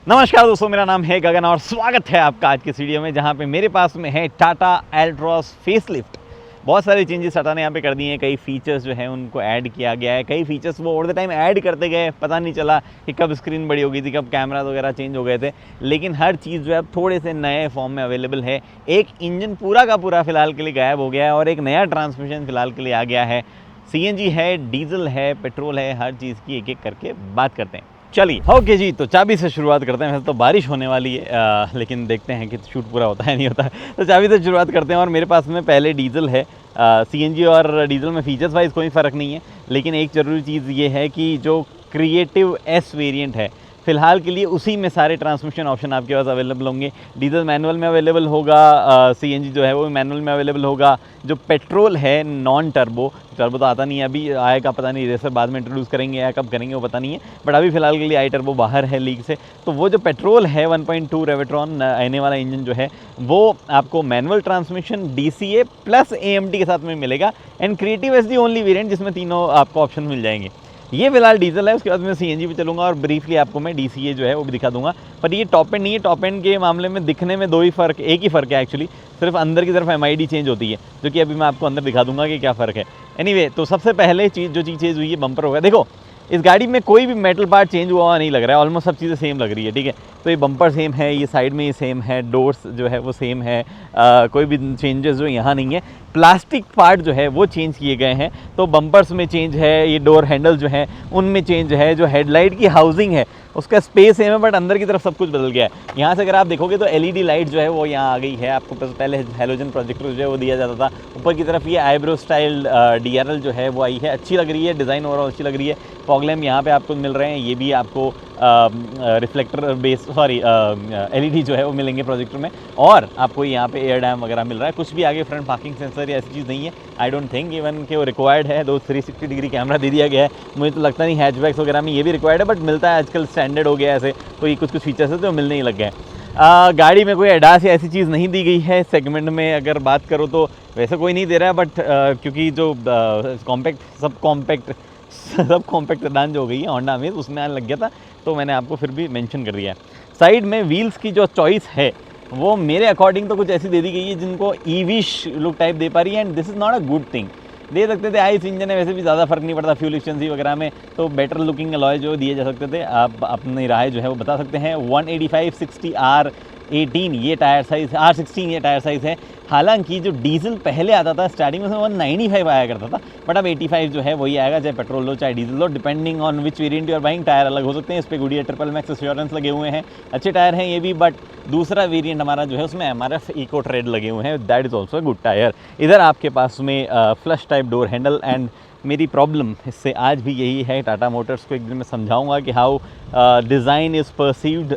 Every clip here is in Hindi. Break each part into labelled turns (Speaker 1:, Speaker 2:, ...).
Speaker 1: नमस्कार दोस्तों, मेरा नाम है गगन और स्वागत है आपका आज के इस वीडियो में, जहां पे मेरे पास में है टाटा एल्ट्रॉस फेसलिफ्ट। बहुत सारे चेंजेस टाटा ने यहाँ पे कर दिए हैं। कई फीचर्स जो है उनको ऐड किया गया है। कई फीचर्स वो ओवर द टाइम ऐड करते गए, पता नहीं चला कि कब स्क्रीन बड़ी हो गई थी, कब कैमरा वगैरह चेंज हो गए थे। लेकिन हर चीज़ जो है अब थोड़े से नए फॉर्म में अवेलेबल है। एक इंजन पूरा का पूरा फिलहाल के लिए गायब हो गया है और एक नया ट्रांसमिशन फिलहाल के लिए आ गया है। CNG है, डीजल है, पेट्रोल है, हर चीज़ की एक एक करके बात करते हैं। चलिए ओके जी, तो चाबी से शुरुआत करते हैं। वैसे तो बारिश होने वाली है लेकिन देखते हैं कि शूट पूरा होता है नहीं होता है। तो चाबी से शुरुआत करते हैं और मेरे पास में पहले डीजल है। CNG और डीजल में फीचर्स वाइज कोई फ़र्क नहीं है, लेकिन एक ज़रूरी चीज़ ये है कि जो क्रिएटिव S वेरिएंट है फ़िलहाल के लिए उसी में सारे ट्रांसमिशन ऑप्शन आपके पास अवेलेबल होंगे। डीजल मैनुअल में अवेलेबल होगा, CNG जो है वो मैनुअल में अवेलेबल होगा। जो पेट्रोल है नॉन टर्बो तो आता नहीं है, अभी आएगा पता नहीं, रेसर बाद में इंट्रोड्यूस करेंगे या कब करेंगे वो पता नहीं है, बट अभी फ़िलहाल के लिए आई टर्बो बाहर है लीग से। तो वो जो पेट्रोल है 1.2 रेवेट्रॉन आने वाला इंजन जो है वो आपको manual transmission DCA plus AMT के साथ में मिलेगा। And creative S the only variant जिसमें तीनों आपको ऑप्शन मिल जाएंगे। ये फिलहाल डीजल है, उसके बाद मैं CNG पे चलूँगा और ब्रीफली आपको मैं DCA जो है वो भी दिखा दूंगा। पर ये टॉप एंड नहीं है। टॉप एंड के मामले में दिखने में एक ही फ़र्क है एक्चुअली, सिर्फ अंदर की तरफ MID चेंज होती है, जो कि अभी मैं आपको अंदर दिखा दूंगा कि क्या फ़र्क है। एनीवे, तो सबसे पहले जो चीज़ चेंज हुई है बम्पर होगा। देखो इस गाड़ी में कोई भी मेटल पार्ट चेंज हुआ नहीं लग रहा है, ऑलमोस्ट सब चीज़ें सेम लग रही है, ठीक है। तो ये बम्पर सेम है, ये साइड में ये सेम है, डोर्स जो है वो सेम है, कोई भी चेंजेस जो यहाँ नहीं है। प्लास्टिक पार्ट जो है वो चेंज किए गए हैं, तो बम्पर्स में चेंज है, ये डोर हैंडल जो है उनमें चेंज है। जो हेडलाइट की हाउसिंग है उसका स्पेस सेम है, बट अंदर की तरफ सब कुछ बदल गया है। यहाँ से अगर आप देखोगे तो LED लाइट जो है वो यहाँ आ गई है। आपको पहले हैलोजन प्रोजेक्टर जो है वो दिया जाता था। ऊपर की तरफ ये आईब्रो स्टाइल DRL जो है वो आई है, अच्छी लग रही है, डिज़ाइन ओवरऑल अच्छी लग रही है। फॉग लैम्प यहाँ पे आपको मिल रहे हैं, ये भी आपको रिफ्लेक्टर बेस LED जो है वो मिलेंगे प्रोजेक्टर में। और आपको यहाँ पे एयर डैम वगैरह मिल रहा है। कुछ भी आगे फ्रंट पार्किंग सेंसर या ऐसी चीज़ नहीं है, आई डोंट थिंक इवन कि वो रिक्वायर्ड है। 360 डिग्री कैमरा दे दिया गया है, मुझे तो लगता नहीं हैचबैक्स वगैरह में ये भी रिक्वायर्ड है, बट मिलता है आजकल, स्टैंडर्ड हो गया ऐसे। तो ये कुछ फीचर्स है जो मिलने ही लग गए हैं। गाड़ी में कोई एडास या ऐसी चीज़ नहीं दी गई है सेगमेंट में। अगर बात करो तो वैसे कोई नहीं दे रहा है, बट क्योंकि जो सब कॉम्पैक्ट सेडान जो हो गई है होंडा में, उसमें आने लग गया था, तो मैंने आपको फिर भी मेंशन कर दिया है। साइड में व्हील्स की जो चॉइस है वो मेरे अकॉर्डिंग तो कुछ ऐसी दे दी गई है जिनको EV लुक टाइप दे पा रही है, and this is not a good thing. दे सकते थे, आइस इंजन है, वैसे भी ज़्यादा फर्क नहीं पड़ता फ्यूल एफिशिएंसी वगैरह में, तो बेटर लुकिंग अलॉय जो दिए जा सकते थे। आप अपनी राय जो है वो बता सकते हैं। 185/60 R18 ये टायर साइज़, R16 ये टायर साइज़ है। हालांकि जो डीजल पहले आता था स्टार्टिंग में 195 आया करता था, बट अब 85 जो है वही आएगा, चाहे पेट्रोल लो चाहे डीजल लो, depending on which variant you are buying. Tyre अलग हो सकते हैं। इस पर गुडियर ट्रिपल मैक्स एश्योरेंस लगे हुए हैं, अच्छे टायर हैं ये भी। बट दूसरा वेरिएंट हमारा जो है उसमें MRF इको ट्रेड लगे हुए हैं, that is also good tyre. इधर आपके पास में flush type door handle. And मेरी प्रॉब्लम इससे आज भी यही है, टाटा मोटर्स को एक दिन मैं समझाऊंगा कि हाउ डिज़ाइन इज़ परसीव्ड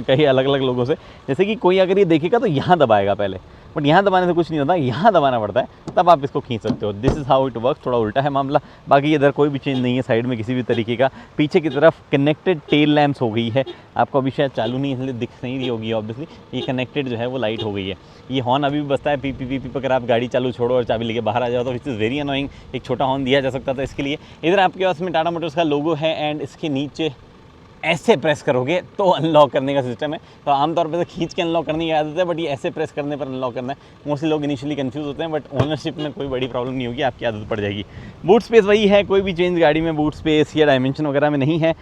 Speaker 1: कई अलग अलग लोगों से। जैसे कि कोई अगर ये देखेगा तो यहाँ दबाएगा पहले, बट यहाँ दबाने से कुछ नहीं होता, यहाँ दबाना पड़ता है, तब आप इसको खींच सकते हो। This is how it work. थोड़ा उल्टा है मामला। बाकी इधर कोई भी चेंज नहीं है साइड में किसी भी तरीके का। पीछे की तरफ कनेक्टेड टेल लैंप्स हो गई है, आपको अभी शायद चालू नहीं इसलिए दिख नहीं रही होगी ऑब्वियसली। ये कनेक्टेड जो है वो लाइट हो गई है। ये हॉर्न अभी भी बजता है पी पी पी पी। अगर आप गाड़ी चालू छोड़ो और चाबी लेके बाहर आ जाओ तो विच इज़ वेरी अनोइंग। एक छोटा हॉर्न दिया जा सकता था इसके लिए। इधर आपके पास में टाटा मोटर्स का लोगो है, एंड इसके नीचे ऐसे प्रेस करोगे तो अनलॉक करने का सिस्टम है। तो आमतौर पे तो खींच के अनलॉक करने की आदत है, बट ये ऐसे प्रेस करने पर अनलॉक करना है। मोस्टली लोग इनिशियली कंफ्यूज होते हैं, बट ओनरशिप में कोई बड़ी प्रॉब्लम नहीं होगी, आपकी आदत पड़ जाएगी। बूट स्पेस वही है, कोई भी चेंज गाड़ी में बूट स्पेस या डायमेंशन वगैरह में नहीं है।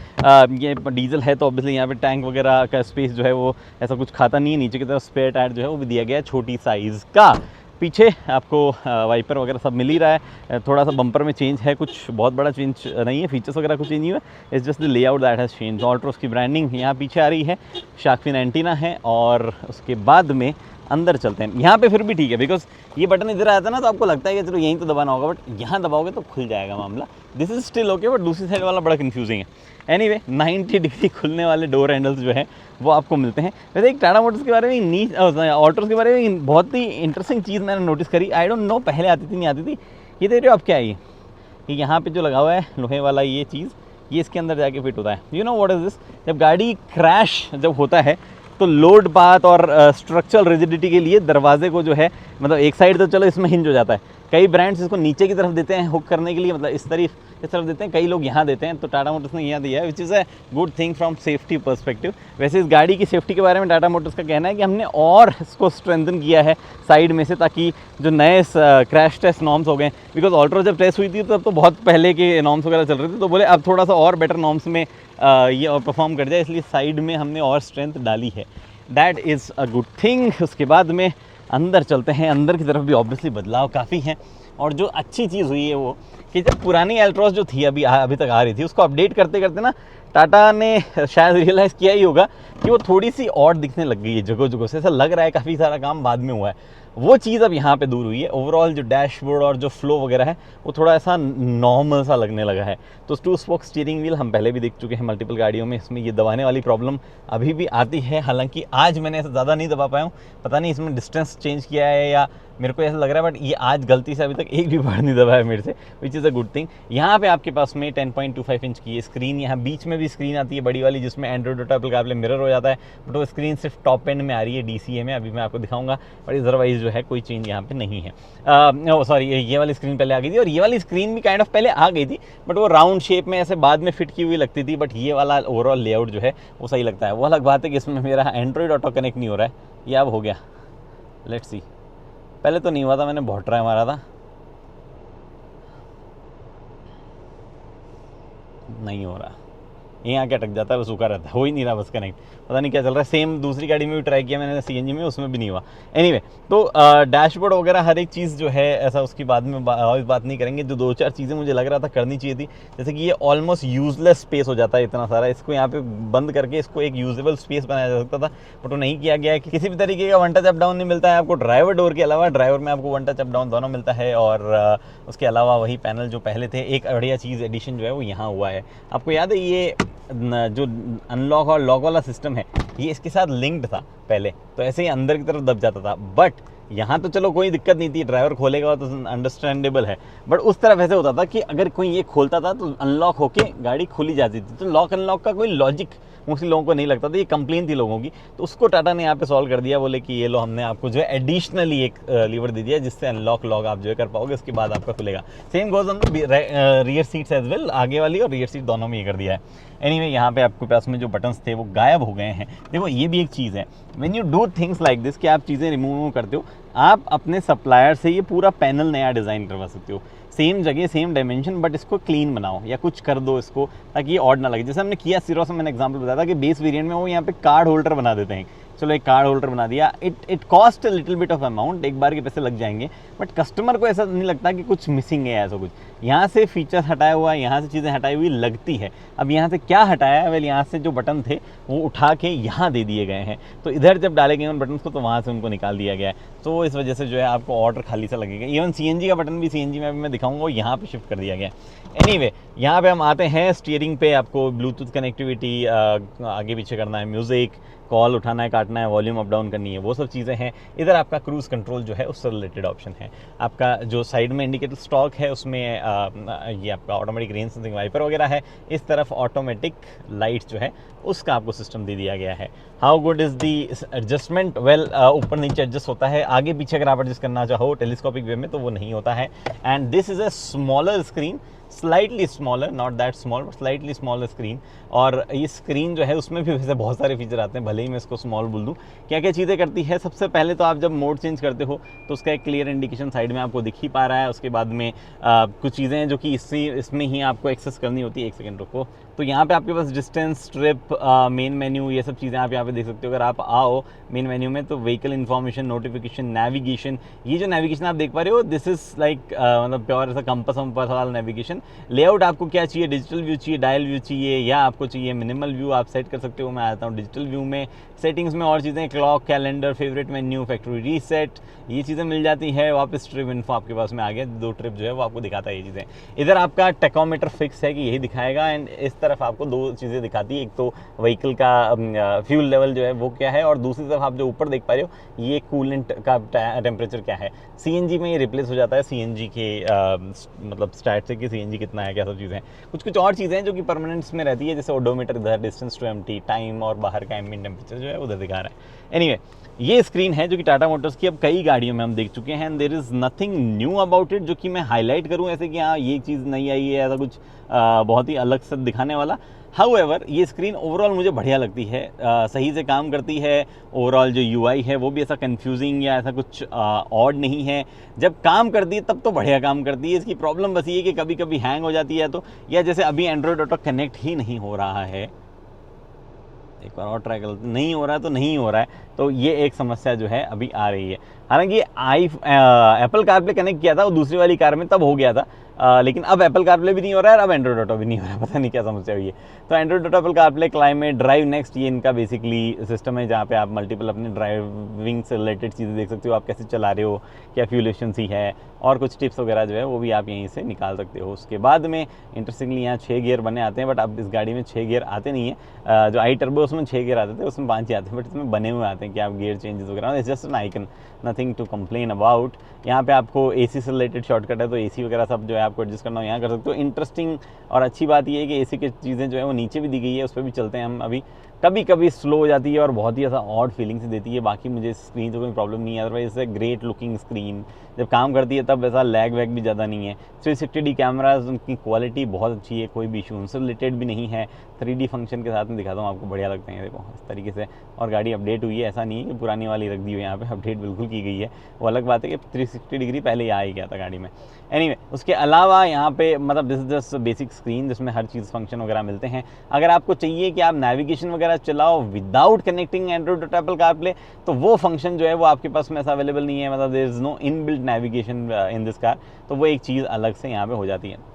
Speaker 1: ये डीजल है तो ऑब्वियसली यहाँ पे टैंक वगैरह का स्पेस जो है वो ऐसा कुछ खाता नहीं है। नीचे की तरफ स्पेयर टायर जो है वो भी दिया गया है छोटी साइज़ का। पीछे आपको वाइपर वगैरह सब मिल ही रहा है। थोड़ा सा बम्पर में चेंज है, कुछ बहुत बड़ा चेंज नहीं है, फीचर्स वगैरह कुछ चेंज नहीं हुआ, it's just the layout that has change. Altroz की ब्रांडिंग यहाँ पीछे आ रही है, शार्क फिन एंटीना है। और उसके बाद में अंदर चलते हैं। यहाँ पे फिर भी ठीक है, बिकॉज ये बटन इधर आता है ना तो आपको लगता है कि चलो यहीं तो दबाना होगा, बट यहाँ दबाओगे तो खुल जाएगा मामला। This is still okay, but दूसरी साइड वाला बड़ा कंफ्यूजिंग है। एनीवे 90 डिग्री खुलने वाले डोर हैंडल्स जो है वो आपको मिलते हैं। वैसे एक टाटा मोटर्स के बारे में ऑल्ट्रोस के बारे में बहुत ही इंटरेस्टिंग चीज़ मैंने नोटिस करी। आई डोंट नो पहले आती थी नहीं आती थी। ये देख रहे हो आप क्या है ये यहाँ पे जो लगा हुआ है लोहे वाला ये चीज़, ये इसके अंदर जाके फिट होता है। You know what is this? जब गाड़ी क्रैश जब होता है तो लोड पाथ और स्ट्रक्चरल रिजिडिटी के लिए दरवाजे को जो है, मतलब एक साइड तो चलो इसमें हिंज हो जाता है, कई ब्रांड्स इसको नीचे की तरफ देते हैं हुक करने के लिए, मतलब इस किस तरफ देते हैं, कई लोग यहाँ देते हैं, तो टाटा मोटर्स ने यहाँ दिया है, which is a good thing from safety perspective. वैसे इस गाड़ी की सेफ्टी के बारे में टाटा मोटर्स का कहना है कि हमने और इसको स्ट्रेंथन किया है साइड में से, ताकि जो नए क्रैश टेस्ट नॉर्म्स हो गए, बिकॉज ऑल्ट्रो जब टेस्ट हुई थी तब तो बहुत पहले के नॉर्म्स वगैरह चल रहे थे, तो बोले अब थोड़ा सा और बेटर नॉर्म्स में ये और परफॉर्म कर जाए, इसलिए साइड में हमने और स्ट्रेंथ डाली है। That is a good thing. उसके बाद में अंदर चलते हैं, अंदर की तरफ भी ऑब्वियसली बदलाव काफ़ी हैं, और जो अच्छी चीज़ हुई है वो कि जब पुरानी एल्ट्रॉस जो थी अभी तक आ रही थी, उसको अपडेट करते करते ना टाटा ने शायद रियलाइज़ किया ही होगा कि वो थोड़ी सी और दिखने लग गई है जगह जगह से, ऐसा लग रहा है काफ़ी सारा काम बाद में हुआ है। वो चीज़ अब यहाँ पे दूर हुई है। ओवरऑल जो डैशबोर्ड और जो फ्लो वगैरह है वो थोड़ा ऐसा नॉर्मल सा लगने लगा है। तो 2 स्पोक स्टीयरिंग व्हील हम पहले भी देख चुके हैं मल्टीपल गाड़ियों में, इसमें ये दबाने वाली प्रॉब्लम अभी भी आती है। हालांकि आज मैंने ऐसा ज़्यादा नहीं दबा पाया हूँ, पता नहीं इसमें डिस्टेंस चेंज किया है या मेरे को ऐसा लग रहा है, बट ये आज गलती से अभी तक एक भी बार नहीं दबाया मेरे से, which is a good thing. यहाँ पे आपके पास में 10.25 इंच की स्क्रीन, यहाँ बीच में भी स्क्रीन आती है बड़ी वाली, जिसमें Android auto Apple CarPlay mirror हो जाता है, बट वो स्क्रीन सिर्फ टॉप एंड में आ रही है DCA में, अभी मैं आपको दिखाऊंगा, बट अदरवाइज जो है कोई चेंज यहाँ पे नहीं है। सॉरी, ये वाली स्क्रीन पहले आ गई थी, और ये वाली स्क्रीन भी काइंड ऑफ पहले आ गई थी, बट वो राउंड शेप में ऐसे बाद में फिट की हुई लगती थी, बट ये वाला ओवरऑल लेआउट जो है वो सही लगता है। वो अलग बात है कि इसमें मेरा एंड्रॉइड ऑटो कनेक्ट नहीं हो रहा है, ये अब हो गया, लेट्स सी। पहले तो नहीं हुआ था, मैंने बहुत ट्राई मारा था, नहीं हो रहा, यहाँ क्या अटक जाता है, वो सूखा रहता है, हो ही नहीं रहा बस कनेक्ट, पता नहीं क्या चल रहा है। सेम दूसरी गाड़ी में भी ट्राई किया मैंने CNG में, उसमें भी नहीं हुआ। एनीवे, तो डैशबोर्ड वगैरह हर एक चीज़ जो है ऐसा, उसकी बाद में बात नहीं करेंगे। जो 2-4 चीज़ें मुझे लग रहा था करनी चाहिए थी, जैसे कि ये ऑलमोस्ट यूजलेस स्पेस हो जाता है इतना सारा, इसको यहाँ पे बंद करके इसको एक यूजेबल स्पेस बनाया जा सकता था, बट वो नहीं किया गया है। किसी भी तरीके का वन टच अप डाउन नहीं मिलता है आपको ड्राइवर डोर के अलावा, ड्राइवर में आपको वन टच अप डाउन दोनों मिलता है, और उसके अलावा वही पैनल जो पहले थे। एक बढ़िया चीज़ एडिशन जो है वो यहाँ हुआ है, आपको याद है ये जो अनलॉक और लॉक वाला सिस्टम है, ये इसके साथ लिंक्ड था पहले, तो ऐसे ही अंदर की तरफ दब जाता था, बट यहाँ तो चलो कोई दिक्कत नहीं थी, ड्राइवर खोलेगा तो अंडरस्टैंडेबल है, बट उस तरफ ऐसे होता था कि अगर कोई ये खोलता था तो अनलॉक होके गाड़ी खुली जाती थी, तो लॉक अनलॉक का कोई लॉजिक मोस्टली लोगों को नहीं लगता था, ये कंप्लेन थी लोगों की, तो उसको टाटा ने यहाँ पे सॉल्व कर दिया। बोले कि ये लो, हमने आपको जो है एडिशनली एक लीवर दे दिया जिससे अनलॉक लॉक आप जो है कर पाओगे, उसके बाद आपका खुलेगा। Same goes on rear seats as well, आगे वाली और रियर सीट दोनों में ये कर दिया है। एनीवे, यहाँ पे आपके पास में जो बटन्स थे वो गायब हो गए हैं। देखो, ये भी एक चीज़ है, when you do things like this, कि आप चीज़ें रिमूव करते हो, आप अपने सप्लायर से ये पूरा पैनल नया डिज़ाइन करवा सकते हो, सेम जगह सेम डायमेंशन, बट इसको क्लीन बनाओ या कुछ कर दो इसको, ताकि ये ऑड ना लगे। जैसे हमने किया सीरोस में, मैंने एग्जांपल बताया था कि बेस वेरिएंट में वो यहाँ पे कार्ड होल्डर बना देते हैं, चलो एक कार्ड होल्डर बना दिया, it cost little bit of amount, एक बार के पैसे लग जाएंगे, बट कस्टमर को ऐसा नहीं लगता कि कुछ मिसिंग है, ऐसा कुछ। यहाँ से फीचर्स हटाया हुआ है, यहाँ से चीज़ें हटाई हुई लगती है। अब यहाँ से क्या हटाया है, वेल यहाँ से जो बटन थे वो उठा के यहाँ दे दिए गए हैं, तो इधर जब डाले गए उन बटन को, तो वहाँ से उनको निकाल दिया गया है, तो इस वजह से जो है आपको ऑर्डर खाली सा लगेगा। इवन CNG का बटन भी, CNG में भी मैं दिखाऊंगा, वो यहाँ पे शिफ्ट कर दिया गया है। एनीवे, यहाँ पे हम आते हैं स्टीयरिंग पे, आपको ब्लूटूथ कनेक्टिविटी, आगे पीछे करना है, म्यूज़िक, कॉल उठाना है, काटना है, वॉल्यूम अप डाउन करनी है, वो सब चीज़ें हैं। इधर आपका क्रूज़ कंट्रोल जो है उससे रिलेटेड ऑप्शन है। आपका जो साइड में इंडिकेटर स्टॉक है उसमें ये आपका ऑटोमेटिक रेन सेंसिंग वाइपर वगैरह है। इस तरफ ऑटोमेटिक लाइट जो है उसका आपको सिस्टम दे दिया गया है। How good is the adjustment? Well, ऊपर नीचे एडजस्ट होता है, आगे पीछे अगर आप एडजस्ट करना चाहो टेलीस्कोपिक वे में तो वो नहीं होता है। And this is a smaller screen, slightly smaller, not that small but slightly smaller screen. और ये स्क्रीन जो है उसमें भी वैसे बहुत सारे फीचर आते हैं, भले ही मैं इसको स्मॉल बोल दूँ। क्या क्या चीज़ें करती है? सबसे पहले तो आप जब मोड चेंज करते हो तो उसका एक क्लियर इंडिकेशन साइड में आपको दिख ही पा रहा है। उसके बाद में कुछ चीज़ें हैं जो कि इसमें ही आपको एक्सेस करनी होती है। एक सेकेंड रुको, तो यहाँ पे आपके पास डिस्टेंस, ट्रिप, मेन मेन्यू, ये सब चीज़ें आप यहाँ पे देख सकते हो। अगर आप आओ मेन मेन्यू में तो व्हीकल इन्फॉर्मेशन, नोटिफिकेशन, नेविगेशन, ये जो नेविगेशन आप देख पा रहे हो दिस इज़ लाइक मतलब प्योर ऐसा कंपास वम्पास वाला नेविगेशन। लेआउट आपको क्या चाहिए? डिजिटल व्यू चाहिए, डायल व्यू चाहिए, या आपको चाहिए मिनिमल व्यू, आप सेट कर सकते हो। मैं आता हूँ डिजिटल व्यू में। सेटिंग्स में और चीज़ें, clock, calendar, favourite menu, factory reset, ये चीज़ें मिल जाती है। वापस ट्रिप इन्फो आपके पास में आ गया, 2 ट्रिप जो है वो आपको दिखाता है ये चीज़ें। इधर आपका टेकोमीटर फिक्स है कि यही दिखाएगा, एंड इस तरफ आपको 2 चीज़ें दिखाती है। एक तो व्हीकल का फ्यूल लेवल जो है वो क्या है, और दूसरी तरफ आप जो ऊपर देख पा रहे हो ये कूलेंट का टेम्परेचर क्या है। CNG में ये रिप्लेस हो जाता है, CNG के मतलब स्टैट से कि CNG कितना है, क्या सब चीज़ें हैं। कुछ कुछ और चीज़ें हैं जो कि परमानेंट्स में रहती है, जैसे ओडोमीटर इधर, डिस्टेंस टू एम्प्टी, टाइम और बाहर का एम्बिएंट टेम्परेचर जो है उधर दिखा रहा है। एनीवे ये स्क्रीन है जो कि टाटा मोटर्स की अब कई गाड़ियों में हम देख चुके हैं, and there is nothing new about it जो कि मैं हाईलाइट करूँ ऐसे कि हाँ ये चीज़ नई आई है, ऐसा कुछ बहुत ही अलग से दिखाने वाला। हाउएवर ये स्क्रीन ओवरऑल मुझे बढ़िया लगती है, सही से काम करती है। ओवरऑल जो UI है वो भी ऐसा कंफ्यूजिंग या ऐसा कुछ ऑड नहीं है। जब काम करती है तब तो बढ़िया काम करती है। इसकी प्रॉब्लम बस ये है कि कभी कभी हैंग हो जाती है, तो या जैसे अभी एंड्रॉयड ऑटो कनेक्ट ही नहीं हो रहा है, एक बार और ट्राई कर, नहीं हो रहा है तो नहीं हो रहा है, तो ये एक समस्या जो है अभी आ रही है। हालांकि एप्पल कारप्ले कनेक्ट किया था वो दूसरी वाली कार में, तब हो गया था, लेकिन अब एप्पल कारप्ले भी नहीं हो रहा है और अब एंड्रॉयड ऑटो भी नहीं हो रहा है, पता नहीं क्या समस्या हुई है। तो Android auto, Apple CarPlay, climate, drive next, ये इनका बेसिकली सिस्टम है जहाँ पे आप मल्टीपल अपने ड्राइविंग से रिलेटेड चीज़ें देख सकते हो, आप कैसे चला रहे हो, क्या फ्यूल एफिशिएंसी है, और कुछ टिप्स वगैरह जो है वो भी आप यहीं से निकाल सकते हो। उसके बाद में इंटरेस्टिंगली यहाँ 6 गियर बने आते हैं, बट अब इस गाड़ी में 6 गियर आते नहीं है। जो आई टर्बो उसमें 6 गियर आते थे, उसमें 5 ही आते हैं, बट इसमें बने हुए आते हैं कि आप गियर चेंजेस वगैरह, it's just an icon, nothing to complain about. यहाँ पे आपको AC से रिलेटेड शॉर्टकट है, तो AC वगैरह सब जो है आपको एडजस्ट करना हो यहाँ कर सकते हो। इंटरेस्टिंग और अच्छी बात ये है कि AC की चीज़ें जो है वो नीचे भी दी गई है, उस पर भी चलते हैं हम अभी। कभी कभी स्लो हो जाती है और बहुत ही ऐसा ऑड फीलिंग से देती है, बाकी मुझे स्क्रीन से कोई प्रॉब्लम नहीं है। Otherwise it's great looking screen, जब काम करती है तब ऐसा लैग वैग भी ज़्यादा नहीं है। 360D कैमराज, उनकी क्वालिटी बहुत अच्छी है, कोई भी इशू उनसे रिलेटेड भी नहीं है। 3D फंक्शन के साथ में दिखाता हूँ आपको, बढ़िया लगते हैं देखो इस तरीके से। और गाड़ी अपडेट हुई है, ऐसा नहीं है कि पुरानी वाली रख दी हुई है, यहाँ पे अपडेट बिल्कुल की गई है। वो अलग बात है कि 360 डिग्री पहले ही आ ही गया था गाड़ी में। एनीवे उसके अलावा यहाँ पे मतलब this is just basic screen जिसमें हर चीज़ फंक्शन वगैरह मिलते हैं। अगर आपको चाहिए कि आप नेविगेशन वगैरह चलाओ without connecting Android to Apple CarPlay, तो वो फंक्शन जो है वो आपके पास में ऐसा अवेलेबल नहीं है, मतलब there is no inbuilt navigation in this car, तो वो एक चीज़ अलग से यहाँ पे हो जाती है।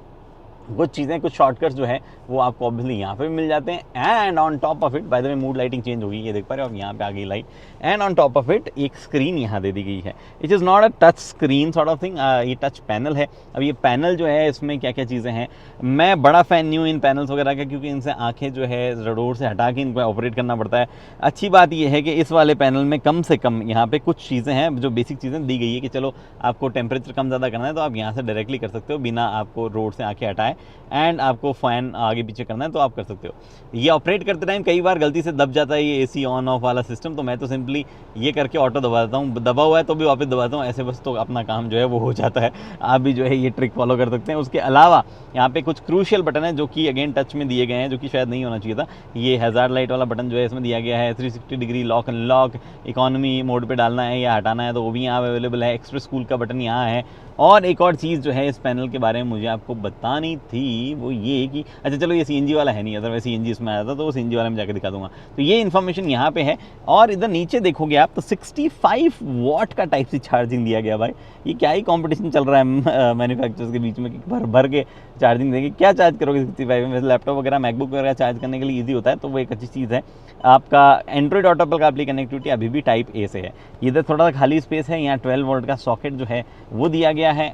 Speaker 1: कुछ चीज़ें, कुछ शॉर्टकट्स जो है वो आपको ऑब्वियसली यहाँ पे भी मिल जाते हैं। And on top of it, by the way mood lighting change होगी, ये देख पा रहे हो आप, यहाँ पे आ गई light. And on top of it एक स्क्रीन यहाँ दे दी गई है। It is not a touch screen sort of thing, ये टच पैनल है। अब ये पैनल जो है इसमें क्या क्या चीज़ें हैं, मैं बड़ा फ़ैन नहीं हूँ इन पैनल्स वगैरह का, क्योंकि इनसे आँखें जो है रोड से हटा के इनको ऑपरेट करना पड़ता है। अच्छी बात यह है कि इस वाले पैनल में कम से कम यहाँ पे कुछ चीज़ें हैं जो बेसिक चीज़ें दी गई है कि चलो आपको टेम्परेचर कम ज़्यादा करना है तो आप यहाँ से डायरेक्टली कर सकते हो बिना आपको रोड से आँखें हटाए। एंड आपको फ़ैन आगे पीछे करना है तो आप कर सकते हो। ये ऑपरेट करते टाइम कई बार गलती से दब जाता है ये AC ऑन ऑफ वाला सिस्टम, तो मैं तो सिंपली ये करके ऑटो दबा देता हूँ, दबा हुआ है तो भी वापस दबाता हूँ, ऐसे बस तो अपना काम जो है वो हो जाता है। आप भी जो है ये ट्रिक फॉलो कर सकते हैं। उसके अलावा यहाँ पे कुछ क्रूशियल बटन है जो कि अगेन टच में दिए गए हैं, जो कि शायद नहीं होना चाहिए था। ये हैजार्ड लाइट वाला बटन जो है इसमें दिया गया है। 360 degree lock unlock, economy mode पे डालना है या हटाना है तो वो भी यहाँ अवेलेबल है। एक्सप्रेस कूल का बटन यहाँ है। और एक और चीज़ जो है इस पैनल के बारे में मुझे आपको बतानी थी वो ये कि अच्छा चलो ये CNG वाला है नहीं, अदरवाइज CNG इसमें आया था तो वो CNG वाले में जाकर दिखा दूंगा। तो ये इन्फॉर्मेशन यहाँ पे है। और इधर नीचे देखोगे आप तो 65 वॉट का टाइप सी चार्जिंग दिया गया। भाई ये क्या ही कंपटीशन चल रहा है मैन्युफैक्चरर्स के बीच में कि भर भर के चार्जिंग देंगे, क्या चार्ज करोगे 65 में। लैपटॉप वगैरह मैकबुक वगैरह चार्ज करने के लिए ईजी होता है, तो वो एक अच्छी चीज़ है। आपका Android auto Apple CarPlay connectivity अभी भी टाइप A से है। इधर थोड़ा सा खाली स्पेस है, यहाँ 12 वोल्ट का सॉकेट जो है वो दिया गया है।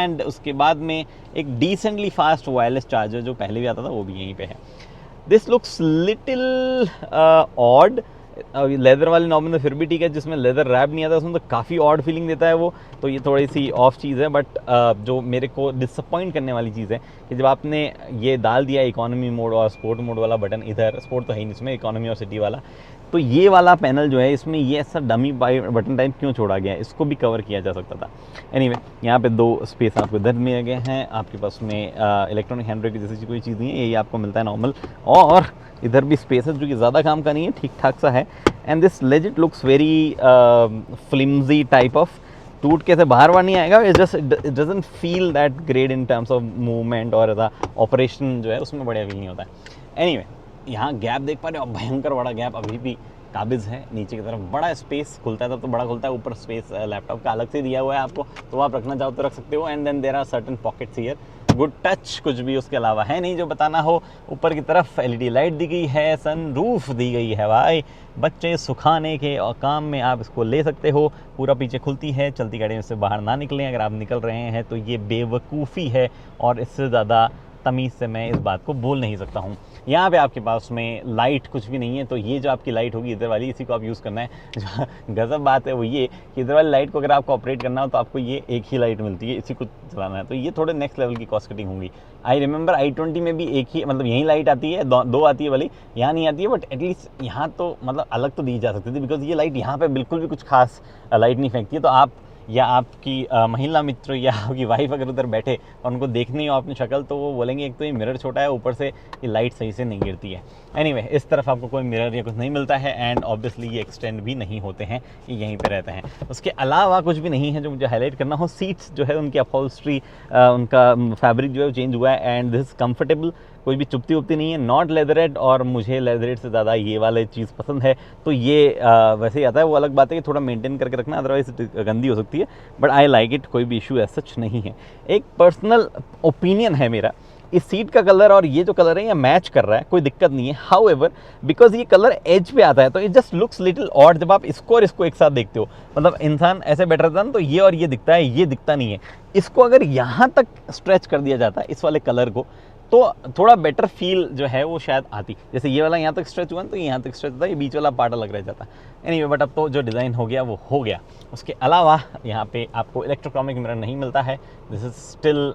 Speaker 1: एंड उसके बाद में एक डिसेंटली फास्ट वायरलेस चार्जर जो पहले भी आता था वो भी यहीं पे है। This looks little odd. Leather वाले नॉर्मल में फिर भी ठीक है, जिसमें लेदर रैप नहीं आता उसमें तो काफ़ी ऑड फीलिंग देता है वो, तो ये थोड़ी सी ऑफ चीज़ है। बट जो मेरे को डिसअपॉइंट करने वाली चीज़ है कि जब आपने ये डाल दिया इकोनॉमी मोड और स्पोर्ट मोड वाला बटन, इधर स्पोर्ट तो है ही नहीं इसमें, इकोनॉमी और सिटी वाला, तो ये वाला पैनल जो है इसमें ये ऐसा डमी बटन टाइप क्यों छोड़ा गया है, इसको भी कवर किया जा सकता था। एनीवे यहाँ पे 2 स्पेस आपको इधर मिल गए हैं। आपके पास में इलेक्ट्रॉनिक हैंड ब्रेक जैसी कोई चीज़ नहीं है, यही आपको मिलता है नॉर्मल। और इधर भी स्पेस है जो कि ज़्यादा काम का नहीं है, ठीक ठाक सा है। And this legit looks very flimsy type of, टूट के से बाहर नहीं आएगा। It just it doesn't feel that great in terms of movement और ऐसा ऑपरेशन जो है उसमें बढ़िया फील नहीं होता है। एनीवे यहाँ गैप देख पा रहे हो, भयंकर बड़ा गैप अभी भी काबिज है। नीचे की तरफ बड़ा स्पेस खुलता है तब तो बड़ा खुलता है, ऊपर स्पेस लैपटॉप का अलग से दिया हुआ है आपको, तो आप रखना चाहो तो रख सकते हो। And then there are certain pockets here. Good touch कुछ भी उसके अलावा है नहीं जो बताना हो। ऊपर की तरफ LED लाइट दी गई है, सनरूफ दी गई है। भाई बच्चे सुखाने के और काम में आप इसको ले सकते हो। पूरा पीछे खुलती है, चलती गाड़ी में से बाहर ना निकलें, अगर आप निकल रहे हैं तो ये बेवकूफ़ी है और इससे ज़्यादा तमीज़ से मैं इस बात को बोल नहीं सकता हूँ। यहाँ पे आपके पास में लाइट कुछ भी नहीं है, तो ये जो आपकी लाइट होगी इधर वाली, इसी को आप यूज़ करना है। जो गज़ब बात है वो ये कि इधर वाली लाइट को अगर आपको ऑपरेट करना हो तो आपको ये एक ही लाइट मिलती है, इसी को चलाना है। तो ये थोड़े नेक्स्ट लेवल की कॉस्ट कटिंग होंगी। आई रिमेंबर i20 में भी एक ही, मतलब यही लाइट आती है, दो आती है वाली, यहाँ नहीं आती है, बट एटलीस्ट यहाँ तो मतलब अलग तो दी जा सकती थी, बिकॉज ये लाइट यहाँ पे बिल्कुल भी कुछ खास लाइट नहीं फेंकती है। तो आप या आपकी महिला मित्र या आपकी वाइफ अगर उधर बैठे और उनको देखनी हो अपनी शक्ल, तो वो बोलेंगे एक तो ये मिरर छोटा है, ऊपर से ये लाइट सही से नहीं गिरती है। एनीवे, इस तरफ आपको कोई मिरर या कुछ नहीं मिलता है, एंड ऑब्वियसली ये एक्सटेंड भी नहीं होते हैं, ये यहीं पे रहते हैं। उसके अलावा कुछ भी नहीं है जो मुझे हाईलाइट करना हो। सीट्स जो है उनकी अपहोल्स्ट्री, उनका फैब्रिक जो है चेंज हुआ है, एंड दिस कंफर्टेबल, कोई भी चुभती उपती नहीं है, नॉट लेदरेट, और मुझे लेदरेट से ज़्यादा ये वाले चीज़ पसंद है। तो ये वैसे ही आता है, वो अलग बात है कि थोड़ा मेंटेन करके रखना, अदरवाइज गंदी हो सकती है, बट आई लाइक इट, कोई भी इशू ऐसा सच नहीं है। एक पर्सनल ओपिनियन है मेरा, इस सीट का कलर और ये जो कलर है ये मैच कर रहा है, कोई दिक्कत नहीं है। हाउएवर, बिकॉज ये कलर एज पे आता है तो it just looks little odd जब आप इसको और इसको एक साथ देखते हो। मतलब इंसान ऐसे बैठ रहता है ना, तो ये और ये दिखता है, ये दिखता नहीं है। इसको अगर यहाँ तक स्ट्रेच कर दिया जाता है इस वाले कलर को, तो थोड़ा बेटर फील जो है वो शायद आती। जैसे ये वाला यहाँ तक स्ट्रेच हुआ ना, तो यहाँ तक स्ट्रेच होता है, ये बीच वाला पार्ट अलग रह जाता है। एनीवे, बट अब तो जो डिज़ाइन हो गया वो हो गया। उसके अलावा यहाँ पे आपको इलेक्ट्रोक्रोमिक मिरर नहीं मिलता है, this is still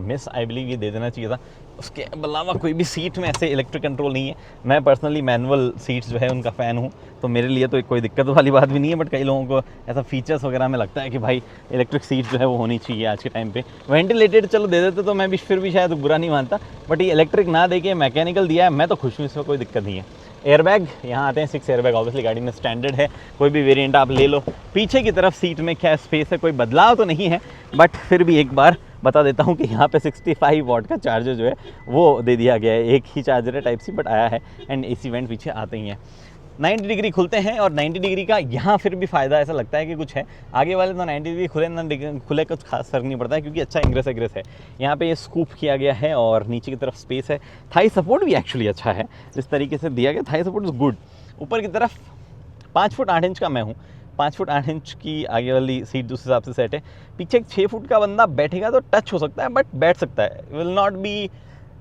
Speaker 1: miss, I believe ये दे देना चाहिए था। उसके अलावा कोई भी सीट में ऐसे इलेक्ट्रिक कंट्रोल नहीं है। मैं पर्सनली मैनुअल सीट्स जो है उनका फ़ैन हूँ, तो मेरे लिए तो कोई दिक्कत वाली बात भी नहीं है, बट कई लोगों को ऐसा फीचर्स वगैरह में लगता है कि भाई इलेक्ट्रिक सीट जो है वो होनी चाहिए आज के टाइम पे। वेंटिलेटेड चलो दे देते तो मैं भी फिर भी शायद बुरा नहीं मानता, बट ये इलेक्ट्रिक ना दे के मैकेनिकल दिया है, मैं तो खुश हूँ, इसमें कोई दिक्कत नहीं है। एयरबैग यहाँ आते हैं 6 एयरबैग, ऑब्वियसली गाड़ी में स्टैंडर्ड है, कोई भी वेरिएंट आप ले लो। पीछे की तरफ सीट में क्या स्पेस है, कोई बदलाव तो नहीं है, बट फिर भी एक बार बता देता हूँ कि यहाँ पे 65 वाट का चार्जर जो है वो दे दिया गया है। एक ही चार्जर है टाइप सी, बट आया है, एंड AC वेंट पीछे आते ही हैं। 90 डिग्री खुलते हैं, और 90 डिग्री का यहाँ फिर भी फ़ायदा ऐसा लगता है कि कुछ है। आगे वाले तो 90 डिग्री खुले ना खुले कुछ खास फर्क नहीं पड़ता है, क्योंकि अच्छा इंग्रेस एग्रेस है। यहाँ पे ये स्कूप किया गया है, और नीचे की तरफ स्पेस है। थाई सपोर्ट भी एक्चुअली अच्छा है, जिस तरीके से दिया गया थाई सपोर्ट इज़ गुड। ऊपर की तरफ 5 फुट 8 इंच का मैं हूँ, 5 फुट 8 इंच की आगे वाली सीट उस हिसाब से सेट है। पीछे एक 6 फुट का बंदा बैठेगा तो टच हो सकता है, बट बैठ सकता है, will not be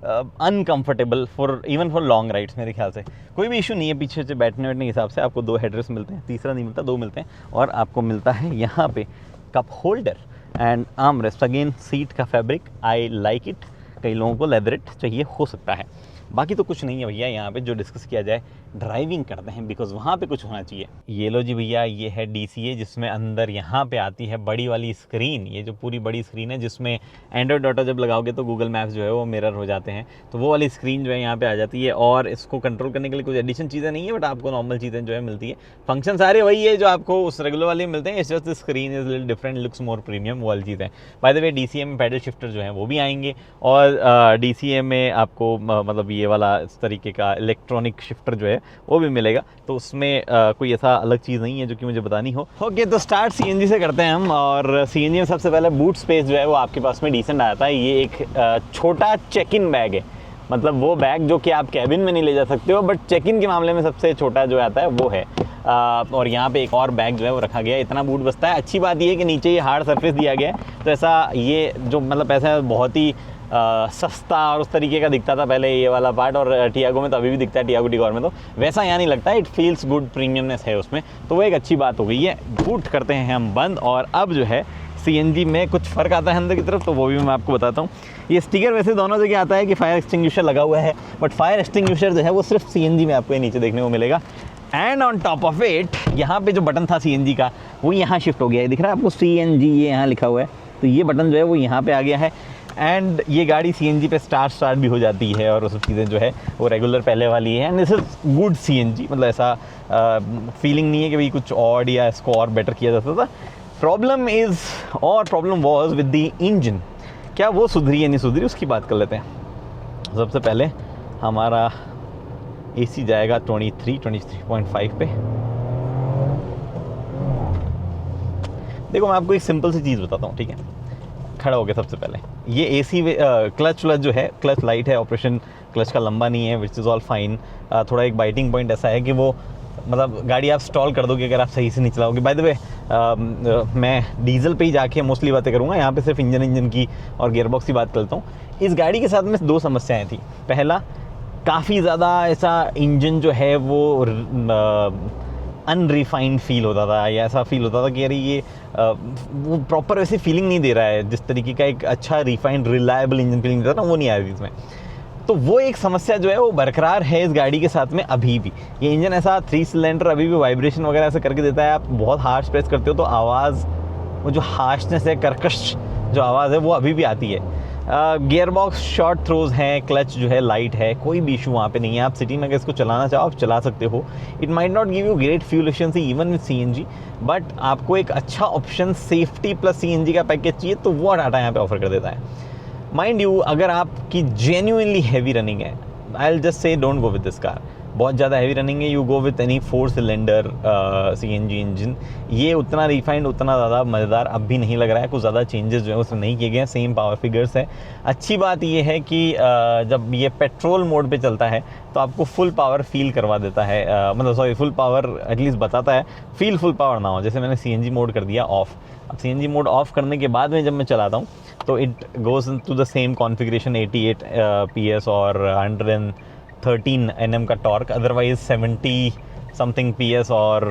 Speaker 1: uncomfortable even for long rides. मेरे ख्याल से कोई भी इशू नहीं है। पीछे से बैठने के हिसाब से आपको 2 हेडरेस्ट मिलते हैं, तीसरा नहीं मिलता, 2 मिलते हैं, और आपको मिलता है यहाँ पे cup holder and arm rest. Again seat का फैब्रिक आई लाइक इट, कई लोगों को लेदरेट चाहिए हो सकता है, बाकी तो कुछ नहीं है भैया। यहाँ पे जो डिस्कस किया जाए ड्राइविंग करते हैं, बिकॉज वहाँ पे कुछ होना चाहिए। ये लो जी भैया, ये है DCA, जिसमें अंदर यहाँ पे आती है बड़ी वाली स्क्रीन। ये जो पूरी बड़ी स्क्रीन है, जिसमें एंड्रॉइड ऑटो जब लगाओगे तो गूगल मैप्स जो है वो मिरर हो जाते हैं, तो वो वाली स्क्रीन जो है यहाँ पे आ जाती है। और इसको कंट्रोल करने के लिए कुछ एडिशन चीज़ें नहीं है, बट आपको नॉर्मल चीज़ें जो है मिलती है। फंक्शन सारे वही है जो आपको उस रेगुलर वाले मिलते हैं, it's just screen is little different, looks more premium, वो वाली चीज़ है। बाय द वे DCA में पैडल शिफ्टर जो है वो भी आएंगे, और DCA में आपको मतलब ये वाला इस तरीके का इलेक्ट्रॉनिक शिफ्टर जो है वो भी मिलेगा। तो उसमें कोई ऐसा अलग चीज़ नहीं है जो कि मुझे बतानी हो। ओके, तो स्टार्ट CNG से करते हैं हम। और CNG में सबसे पहले बूट स्पेस जो है वो आपके पास में डिसेंट आता है। ये एक छोटा चेक इन बैग है, मतलब वो बैग जो कि आप कैबिन में नहीं ले जा सकते हो, बट चेक इन के मामले में सबसे छोटा जो आता है वो है। और यहाँ पे एक और बैग जो है वो रखा गया है, इतना बूट बसता है। अच्छी बात ये है कि नीचे ये हार्ड सरफेस दिया गया है, तो ऐसा ये जो मतलब ऐसा बहुत ही सस्ता और उस तरीके का दिखता था पहले ये वाला पार्ट, और टियागो में तो अभी भी दिखता है, टियागो टिगोर में तो वैसा यहाँ नहीं लगता है। इट फील्स गुड, प्रीमियमनेस है उसमें, तो वो एक अच्छी बात हो गई है। बूट करते हैं हम बंद, और अब जो है CNG में कुछ फ़र्क आता है अंदर की तरफ, तो वो भी मैं आपको बताता हूँ। ये स्टिकर वैसे दोनों जगह आता है कि फायर एक्सटिंग्विशर लगा हुआ है, बट फायर एक्सटिंग्विशर जो है वो सिर्फ CNG में आपको ये नीचे देखने को मिलेगा। And on top of it, यहाँ पे जो बटन था CNG का वो यहाँ शिफ्ट हो गया है, दिख रहा है आपको CNG ये यहाँ लिखा हुआ है, तो ये बटन जो है वो यहाँ पे आ गया है। एंड ये गाड़ी CNG पे स्टार्ट भी हो जाती है, और वो सब चीज़ें जो है वो रेगुलर पहले वाली है। And this is good CNG, मतलब ऐसा फीलिंग नहीं है कि भाई कुछ और या इसको और बेटर किया जा सकता था। Problem was with the engine. क्या वो सुधरी या नहीं सुधरी, उसकी बात कर लेते हैं। सबसे पहले हमारा AC जाएगा 23.5 पे। देखो मैं आपको एक सिंपल सी चीज़ बताता हूँ, ठीक है। खड़ा हो गया सबसे पहले, ये AC क्लच जो है, क्लच लाइट है, ऑपरेशन क्लच का लंबा नहीं है, विच इज़ ऑल फाइन। थोड़ा एक बाइटिंग पॉइंट ऐसा है कि वो मतलब गाड़ी आप स्टॉल कर दोगे अगर आप सही से नहीं चलाओगे। बाय द वे मैं डीजल पे ही जाके मोस्टली बातें करूँगा, यहाँ पे सिर्फ इंजन की और गियरबॉक्स की बात करता हूँ। इस गाड़ी के साथ में 2 समस्याएं थी। पहला, काफ़ी ज़्यादा ऐसा इंजन जो है वो अनरिफाइंड फील होता था, या ऐसा फील होता था कि अरे ये वो प्रॉपर वैसी फीलिंग नहीं दे रहा है जिस तरीके का एक अच्छा रिफाइंड रिलायबल इंजन फीलिंग देता ना, वो नहीं आ रही इसमें। तो वो एक समस्या जो है वो बरकरार है इस गाड़ी के साथ में अभी भी। ये इंजन ऐसा 3 सिलेंडर अभी भी वाइब्रेशन वगैरह ऐसे करके देता है, आप बहुत हार्श प्रेस करते हो तो आवाज़, वो जो हार्शनेस है, कर्कश जो आवाज़ है वो अभी भी आती है। गियर बॉक्स शॉर्ट थ्रोज हैं, क्लच जो है लाइट है, कोई भी इशू वहाँ पे नहीं है। आप सिटी में अगर इसको चलाना चाहो आप चला सकते हो। It might not give you great fuel efficiency even with CNG, but आपको एक अच्छा ऑप्शन सेफ्टी प्लस सीएनजी का पैकेज चाहिए तो वो टाटा यहाँ पे ऑफर कर देता है। माइंड यू, अगर आपकी जेन्युइनली हैवी रनिंग है, I will just say don't go with this car. बहुत ज़्यादा हैवी रनिंग है, you go with any 4 cylinder CNG engine. ये उतना रिफाइंड, उतना ज़्यादा मज़ेदार अब भी नहीं लग रहा है। कुछ ज़्यादा चेंजेस जो है उसमें नहीं किए गए हैं, सेम पावर फिगर्स है। अच्छी बात ये है कि जब ये पेट्रोल मोड पे चलता है तो आपको फुल पावर फील करवा देता है, मतलब सॉरी फुल पावर एटलीस्ट बताता है, फील फुल पावर ना हो। जैसे मैंने सीएनजी मोड कर दिया ऑफ, अब सीएनजी मोड ऑफ करने के बाद में जब मैं चलाता हूँ तो it goes to the same configuration 88 PS और 113 Nm का टॉर्क, अदरवाइज 70 समथिंग PS और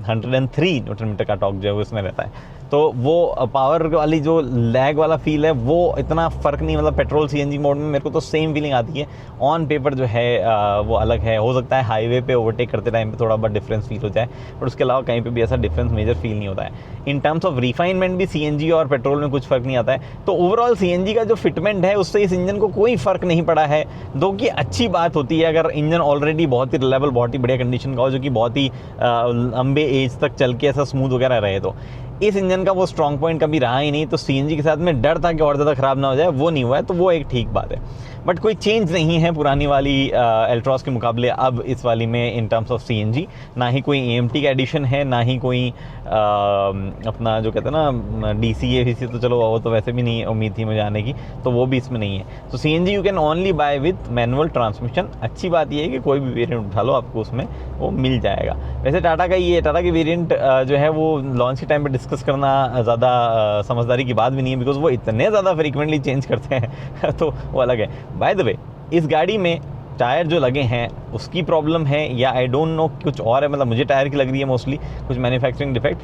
Speaker 1: 103 न्यूटन मीटर का टॉर्क जो है वो इसमें रहता है। तो वो पावर वाली जो लैग वाला फील है वो इतना फ़र्क नहीं, मतलब पेट्रोल सीएनजी मोड में मेरे को तो सेम फीलिंग आती है। ऑन पेपर जो है वो अलग है, हो सकता है हाईवे पे ओवरटेक करते टाइम पे थोड़ा बहुत डिफरेंस फील हो जाए, बट उसके अलावा कहीं पे भी ऐसा डिफरेंस मेजर फील नहीं होता है। इन टर्म्स ऑफ रिफाइनमेंट भी सीएनजी और पेट्रोल में कुछ फ़र्क नहीं आता है। तो ओवरऑल सीएनजी का जो फिटमेंट है उससे इस इंजन को कोई फ़र्क नहीं पड़ा है, दो कि अच्छी बात होती है अगर इंजन ऑलरेडी बहुत ही रिलायबल, बहुत ही बढ़िया कंडीशन का हो, जो कि बहुत ही लंबे एज तक चल के ऐसा स्मूथ वगैरह रहे। तो इस इंजन का वो स्ट्रॉन्ग पॉइंट कभी रहा ही नहीं, तो सीएनजी के साथ में डर था कि और ज़्यादा ख़राब ना हो जाए, वो नहीं हुआ है, तो वो एक ठीक बात है। बट कोई चेंज नहीं है पुरानी वाली एल्ट्रॉस के मुकाबले अब इस वाली में इन टर्म्स ऑफ सीएनजी। ना ही कोई एएमटी का एडिशन है, ना ही कोई अपना जो कहते हैं ना डीसीए वीसी, तो चलो वो तो वैसे भी नहीं उम्मीद थी मुझे आने की, तो वो भी इसमें नहीं है। तो CNG you can only by with manual transmission. अच्छी बात ये है कि कोई भी वेरिएंट उठा लो आपको उसमें वो मिल जाएगा। वैसे टाटा का ये टाटा की वेरिएंट जो है वो लॉन्च के टाइम पे डिस्कस करना ज़्यादा समझदारी की बात भी नहीं है, बिकॉज वो इतने ज़्यादा फ्रीक्वेंटली चेंज करते हैं तो वो अलग है। बाय द वे, इस गाड़ी में टायर जो लगे हैं उसकी प्रॉब्लम है या आई डोंट नो कुछ और है, मतलब मुझे टायर की लग रही है मोस्टली, कुछ मैन्युफैक्चरिंग डिफेक्ट।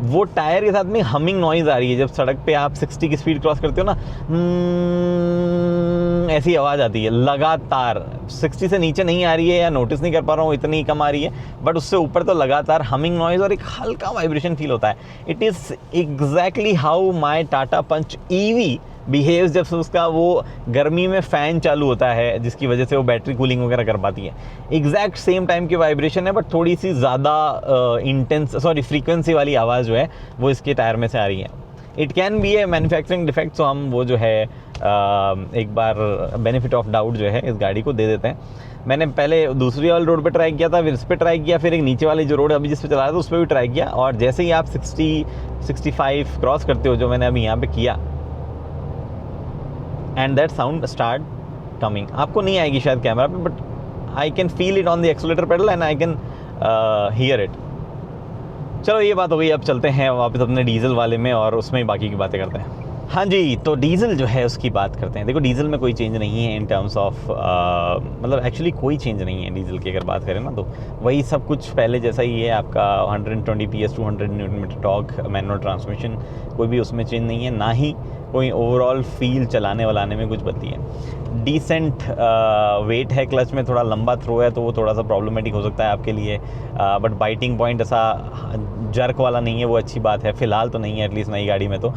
Speaker 1: वो टायर के साथ में हमिंग नॉइज़ आ रही है, जब सड़क पे आप 60 की स्पीड क्रॉस करते हो ना, ऐसी आवाज़ आती है लगातार। 60 से नीचे नहीं आ रही है या नोटिस नहीं कर पा रहा हूँ, इतनी कम आ रही है, बट उससे ऊपर तो लगातार हमिंग नॉइज़ और एक हल्का वाइब्रेशन फील होता है। It is exactly how my Tata Punch EV behaves जब उसका वो गर्मी में फ़ैन चालू होता है, जिसकी वजह से वो बैटरी कूलिंग वगैरह कर पाती है। एग्जैक्ट सेम टाइम की वाइब्रेशन है, बट थोड़ी सी ज़्यादा इंटेंस फ्रीक्वेंसी वाली आवाज़ जो है वो इसके टायर में से आ रही है। It can be a manufacturing defect, so हम वो जो है एक बार बेनिफिट ऑफ डाउट जो है इस गाड़ी को दे देते हैं। मैंने पहले दूसरी वाले रोड पे ट्राई किया था, फिर इस पर ट्राई किया, फिर एक नीचे वाली जो रोड अभी जिस पे चला रहा था उस पर भी ट्राई किया, और जैसे ही आप 60-65 क्रॉस करते हो, जो मैंने अभी यहाँ पे किया, and that sound start coming. आपको नहीं आएगी शायद कैमरा पे, but I can feel it on the accelerator pedal and I can hear it. चलो ये बात हो गई, अब चलते हैं वापस अपने डीजल वाले में और उसमें ही बाकी की बातें करते हैं। हाँ जी, तो डीज़ल जो है उसकी बात करते हैं। देखो डीज़ल में कोई चेंज नहीं है इन टर्म्स ऑफ मतलब एक्चुअली कोई चेंज नहीं है डीज़ल की अगर बात करें ना, तो वही सब कुछ पहले जैसा ही है। आपका 120 PS 200 newton metre torque, manual transmission, कोई भी उसमें चेंज नहीं है, ना ही कोई ओवरऑल फील चलाने वलाने में कुछ बदली है। डिसेंट वेट है, क्लच में थोड़ा लंबा थ्रो है तो वो थोड़ा सा प्रॉब्लमेटिक हो सकता है आपके लिए, बट बाइटिंग पॉइंट ऐसा जर्क वाला नहीं है, वो अच्छी बात है। फ़िलहाल तो नहीं है, एटलीस्ट नई गाड़ी में तो।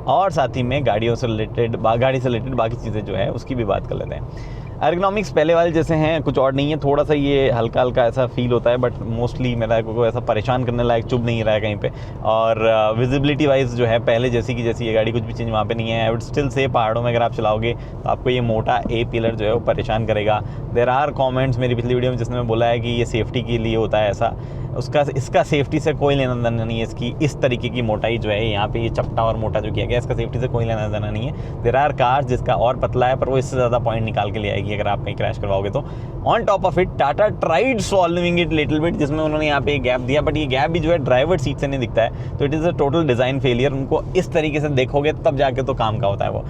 Speaker 1: और साथ ही में गाड़ी से रिलेटेड बाकी चीज़ें जो है उसकी भी बात कर लेते हैं। एर्गोनॉमिक्स पहले वाले जैसे हैं, कुछ और नहीं है, थोड़ा सा ये हल्का हल्का ऐसा फील होता है, बट मोस्टली मेरा को ऐसा परेशान करने लायक चुभ नहीं रहा है कहीं पे। और विजिबिलिटी वाइज जो है पहले जैसी की जैसी ये गाड़ी, कुछ भी चेंज वहाँ पे नहीं है। आई वुड स्टिल से पहाड़ों में अगर आप चलाओगे तो आपको ये मोटा ए पिलर जो है वो परेशान करेगा। देयर आर कॉमेंट्स मेरी पिछली वीडियो में जिसने बोला है कि ये सेफ्टी के लिए होता है ऐसा, इसका सेफ्टी से कोई लेना देना नहीं है। इसकी इस तरीके की मोटाई जो है यहाँ पे ये चपटा और मोटा जो किया गया, इसका सेफ्टी से कोई लेना देना नहीं है। देयर आर कार्स जिसका और पतला है पर वो इससे ज़्यादा पॉइंट निकाल के ले आएगी अगर आप कहीं क्रैश करवाओगे तो। On top of it Tata tried solving it little bit, जिसमें उन्होंने यहाँ पे एक गैप दिया, बट ये गैप भी जो है ड्राइवर सीट से नहीं दिखता है, तो it is a total design failure. उनको इस तरीके से देखोगे तब जाके तो काम का होता है वो।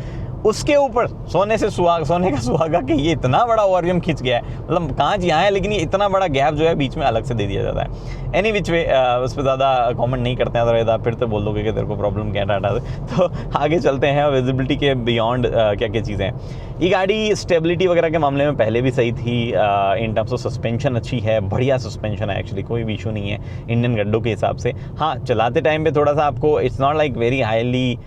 Speaker 1: उसके ऊपर सोने का सुहागा कि ये इतना बड़ा ओवरव्यू खिंच गया है, मतलब कांच यहाँ है लेकिन ये इतना बड़ा गैप जो है बीच में अलग से दे दिया जाता है। एनी विच वे उस पर ज़्यादा कमेंट नहीं करते हैं, अदरवाइज आप फिर तो बोल दोगे कि तेरे को प्रॉब्लम क्या है टाटा से। तो आगे चलते हैं, विजिबिलिटी के बियॉन्ड क्या क्या चीज़ें हैं। ये गाड़ी स्टेबिलिटी वगैरह के मामले में पहले भी सही थी, इन टर्म्स ऑफ सस्पेंशन अच्छी है, बढ़िया सस्पेंशन है एक्चुअली, कोई भी इशू नहीं है इंडियन गड्ढों के हिसाब से। हाँ, चलाते टाइम पे थोड़ा सा आपको it's not like very highly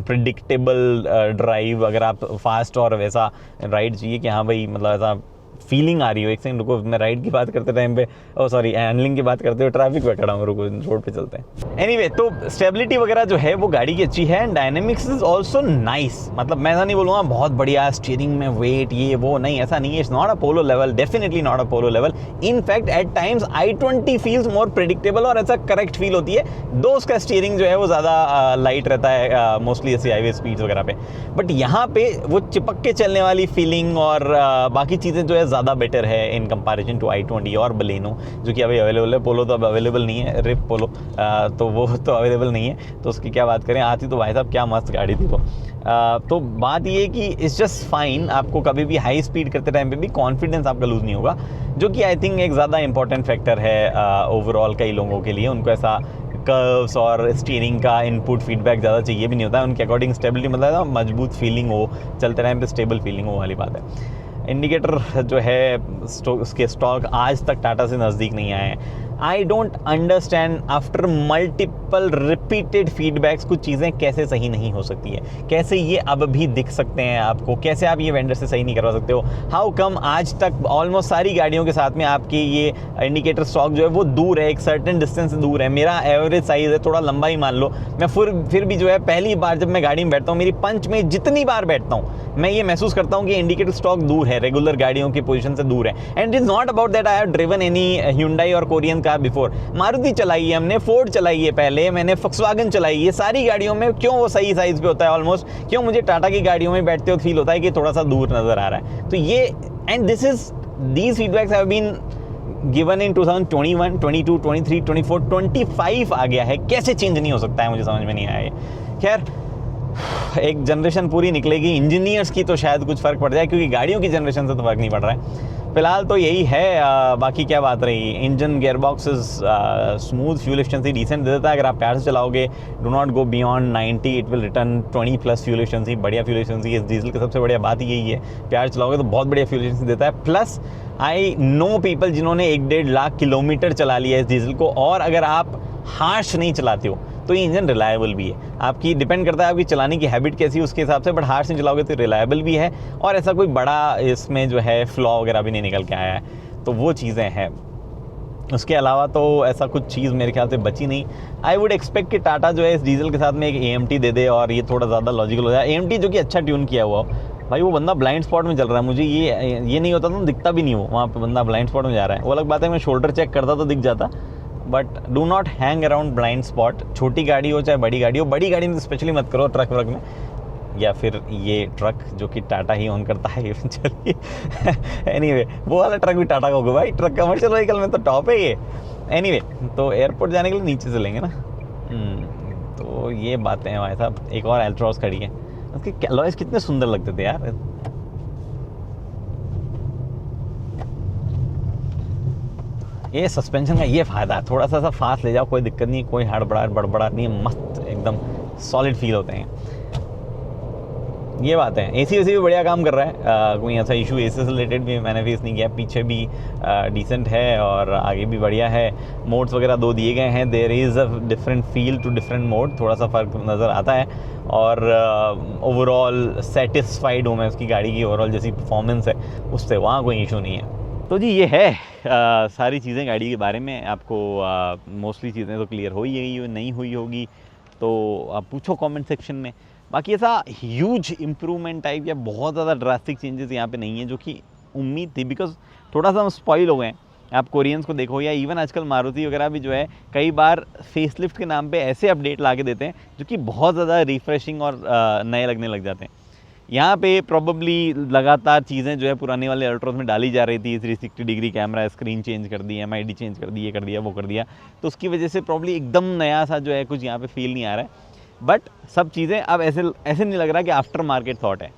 Speaker 1: predictable drive, अगर आप फास्ट और वैसा राइड चाहिए कि हाँ भाई मतलब ऐसा फीलिंग आ रही हो। एक सेकंड रुको, मैं राइड की बात करते टाइम पे सॉरी हैंडलिंग की बात करते हुए ट्रैफिक पे खड़ा हूँ, रुको रोड पे चलते हैं। एनीवे, तो स्टेबिलिटी वगैरह जो है वो गाड़ी की अच्छी है and dynamics is also nice. मतलब मैं ऐसा नहीं बोलूँगा बहुत बढ़िया स्टीयरिंग में वेट ये वो, नहीं ऐसा नहीं है। It's not a Polo level, definitely not a Polo level. In fact at times i20 feels more predictable और ऐसा करेक्ट फील होती है, दो उसका स्टीयरिंग जो है वो ज़्यादा लाइट रहता है मोस्टली ऐसे हाईवे स्पीड्स वगैरह पे। बट यहाँ पे वो चिपक के चलने वाली फीलिंग और बाकी चीज़ें जो है ज़्यादा बेटर है इन कंपैरिजन टू i20 और बलेनो, जो कि अभी अवेलेबल है। पोलो तो अब अवेलेबल नहीं है, रिप पोलो तो वो तो अवेलेबल नहीं है, तो उसकी क्या बात करें। आती तो भाई साहब क्या मस्त गाड़ी थी वो। तो बात ये है कि इट्स जस्ट फाइन, आपको कभी भी हाई स्पीड करते टाइम पे भी कॉन्फिडेंस आपका लूज़ नहीं होगा, जो कि आई थिंक एक ज़्यादा इंपॉर्टेंट फैक्टर है ओवरऑल कई लोगों के लिए। उनको ऐसा कर्व्स और स्टीयरिंग का इनपुट फीडबैक ज़्यादा चाहिए भी नहीं होता है, उनके अकॉर्डिंग स्टेबिलिटी मतलब मजबूत फीलिंग हो, चलते टाइम पे स्टेबल फीलिंग हो वाली बात है। इंडिकेटर जो है उसके स्टॉक आज तक टाटा से नज़दीक नहीं आए हैं। I don't understand after multiple repeated feedbacks कुछ चीज़ें कैसे सही नहीं हो सकती है, कैसे ये अब भी दिख सकते हैं आपको, कैसे आप ये वेंडर से सही नहीं करवा सकते हो। हाउ कम आज तक ऑलमोस्ट सारी गाड़ियों के साथ में आपके ये इंडिकेटर स्टॉक जो है वो दूर है, एक सर्टेन डिस्टेंस से दूर है। मेरा एवरेज साइज़ है, थोड़ा लंबा ही मान लो, मैं फिर भी जो है पहली बार जब मैं गाड़ी में बैठता हूँ, मेरी पंच में जितनी बार बैठता हूँ मैं ये महसूस करता हूँ कि इंडिकेटर स्टॉक दूर है, रेगुलर गाड़ियों की पोजीशन से दूर है। And it is not about that I have driven any Hyundai और कोरियन कार बिफोर। मारुति चलाई है हमने, फोर्ड चलाई है पहले, मैंने Volkswagen चलाई है, सारी गाड़ियों में क्यों वो सही साइज़ पे होता है ऑलमोस्ट, क्यों मुझे टाटा की गाड़ियों में बैठते वक्त फील होता है कि थोड़ा सा दूर नज़र आ रहा है। तो ये and these feedbacks have been given in 2021, 22, 23, 24, 25 आ गया है। कैसे चेंज नहीं हो सकता है, मुझे समझ में नहीं आया। खैर, एक जनरेशन पूरी निकलेगी, इंजीनियर्स की तो शायद कुछ फ़र्क पड़ जाए, क्योंकि गाड़ियों की जनरेशन से तो फ़र्क नहीं पड़ रहा है। फिलहाल तो यही है। बाकी क्या बात रही, engine gear box smooth, fuel efficiency decent दे देता है। अगर आप प्यार से चलाओगे, do not go beyond 90, it will return 20+ fuel efficiency. बढ़िया फ्यूल एफिशिएंसी इस डीजल की सबसे बढ़िया बात यही है, प्यार चलाओगे तो बहुत बढ़िया फ्यूल एफिशिएंसी देता है। प्लस आई नो पीपल जिन्होंने 1-1.5 लाख किलोमीटर चला लिया इस डीजल को, और अगर आप हार्श नहीं चलाते हो तो ये इंजन रिलायबल भी है। आपकी डिपेंड करता है आपकी चलाने की हैबिट कैसी है उसके हिसाब से, बट हार्श नहीं चलाओगे तो रिलायबल भी है, और ऐसा कोई बड़ा इसमें जो है फ्लॉ वगैरह भी नहीं निकल के आया है। तो वो चीज़ें हैं। उसके अलावा तो ऐसा कुछ चीज़ मेरे ख्याल से बची नहीं। आई वुड एक्सपेक्ट कि टाटा जो है इस डीजल के साथ में एक AMT दे दे और ये थोड़ा ज़्यादा लॉजिकल हो जाए। AMT जो कि अच्छा ट्यून किया हुआ हो। भाई वो बंदा ब्लाइंड स्पॉट में चल रहा है, मुझे ये नहीं होता तो दिखता भी नहीं, वो वहाँ पे बंदा ब्लाइंड स्पॉट में जा रहा है। वो अलग बात है, मैं शोल्डर चेक करता तो दिख जाता, but do not hang around blind spot. छोटी गाड़ी हो चाहे बड़ी गाड़ी हो, बड़ी गाड़ी में स्पेशली मत करो, ट्रक व्रक में, या फिर ये ट्रक जो कि टाटा ही ऑन करता है चलिए एनीवे, वो वाला ट्रक भी टाटा का होगा भाई, ट्रक कमर्शियल व्हीकल में तो टॉप है ये। एनीवे, तो एयरपोर्ट जाने के लिए नीचे से लेंगे ना। तो ये बातें हैं भाई साहब। एक और एल्ट्रॉस खड़ी है, उसके अलॉयज कितने सुंदर लगते थे यार। ये सस्पेंशन का ये फ़ायदा है, थोड़ा सा फास्ट ले जाओ कोई दिक्कत नहीं, कोई हड़बड़ाहट बड़बड़ाहट नहीं, मस्त एकदम सॉलिड फील होते हैं। ये बात है। AC वैसे भी बढ़िया काम कर रहा है, कोई ऐसा इशू AC से रिलेटेड भी मैंने फेस नहीं किया। पीछे भी डिसेंट है और आगे भी बढ़िया है। मोड्स वगैरह 2 दिए गए हैं। There is a different feel to different mode, थोड़ा सा फ़र्क नज़र आता है। और ओवरऑल सेटिस्फाइड हूँ मैं उसकी गाड़ी की ओवरऑल जैसी परफॉर्मेंस है उससे, वहाँ कोई इशू नहीं है। तो जी ये है सारी चीज़ें गाड़ी के बारे में। आपको मोस्टली चीज़ें तो क्लियर हो ही गई, नहीं हुई होगी तो आप पूछो कमेंट सेक्शन में। बाकी ऐसा ह्यूज इम्प्रूवमेंट टाइप या बहुत ज़्यादा ड्रास्टिक चेंजेस यहाँ पे नहीं है, जो कि उम्मीद थी, बिकॉज थोड़ा सा हम स्पॉइल हो गए हैं। आप कोरियंस को देखो या इवन आजकल मारुति वगैरह भी जो है कई बार फेसलिफ्ट के नाम पे ऐसे अपडेट ला के देते हैं जो कि बहुत ज़्यादा रिफ्रेशिंग और नए लगने लग जाते हैं। यहाँ पे प्रॉबली लगातार चीज़ें जो है पुराने वाले अल्ट्रोस में डाली जा रही थी, 360 डिग्री कैमरा, स्क्रीन चेंज कर दी, MID चेंज कर दी, ये कर दिया वो कर दिया, तो उसकी वजह से प्रॉब्ली एकदम नया सा जो है कुछ यहाँ पे फील नहीं आ रहा है। बट सब चीज़ें अब ऐसे नहीं लग रहा कि आफ्टर मार्केट थॉट है।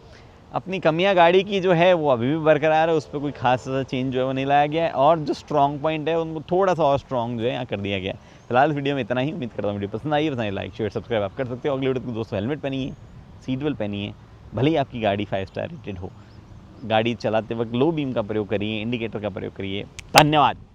Speaker 1: अपनी कमियां गाड़ी की जो है वो अभी भी बरकरार है, उस पर कोई खास चेंज जो है वो नहीं लाया गया है, और जो स्ट्रॉन्ग पॉइंट है उनको थोड़ा सा और स्ट्रॉन्ग जो है यहाँ कर दिया गया है। फिलहाल वीडियो में इतना ही, उम्मीद करता हूँ वीडियो पसंद आई है। पसंद लाइक शेयर सब्सक्राइब आप कर सकते हो। अगले वीडियो को दोस्तों हेलमेट पहनिए, सीट बेल्ट पहनिए, भले ही आपकी गाड़ी 5 स्टार रेटेड हो। गाड़ी चलाते वक्त लो बीम का प्रयोग करिए, इंडिकेटर का प्रयोग करिए। धन्यवाद।